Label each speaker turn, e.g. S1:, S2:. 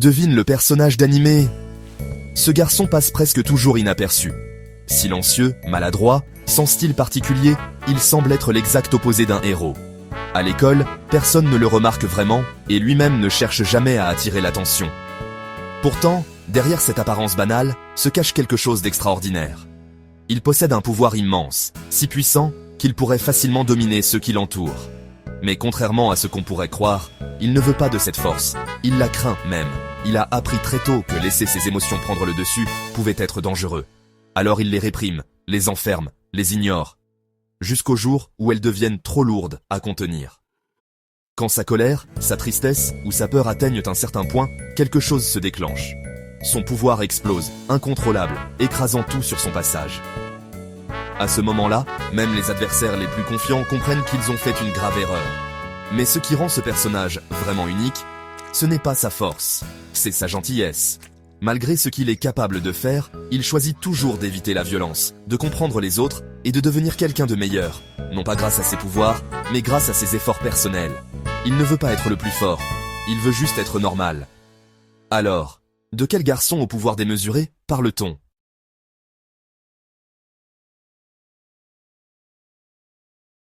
S1: Devine le personnage d'animé. Ce garçon passe presque toujours inaperçu. Silencieux, maladroit, sans style particulier, il semble être l'exact opposé d'un héros. À l'école, personne ne le remarque vraiment, et lui-même ne cherche jamais à attirer l'attention. Pourtant, derrière cette apparence banale, se cache quelque chose d'extraordinaire. Il possède un pouvoir immense, si puissant qu'il pourrait facilement dominer ceux qui l'entourent. Mais contrairement à ce qu'on pourrait croire, il ne veut pas de cette force, il la craint même. Il a appris très tôt que laisser ses émotions prendre le dessus pouvait être dangereux. Alors il les réprime, les enferme, les ignore, jusqu'au jour où elles deviennent trop lourdes à contenir. Quand sa colère, sa tristesse ou sa peur atteignent un certain point, quelque chose se déclenche. Son pouvoir explose, incontrôlable, écrasant tout sur son passage. À ce moment-là, même les adversaires les plus confiants comprennent qu'ils ont fait une grave erreur. Mais ce qui rend ce personnage vraiment unique, ce n'est pas sa force, c'est sa gentillesse. Malgré ce qu'il est capable de faire, il choisit toujours d'éviter la violence, de comprendre les autres et de devenir quelqu'un de meilleur, non pas grâce à ses pouvoirs, mais grâce à ses efforts personnels. Il ne veut pas être le plus fort, il veut juste être normal. Alors, de quel garçon au pouvoir démesuré parle-t-on ?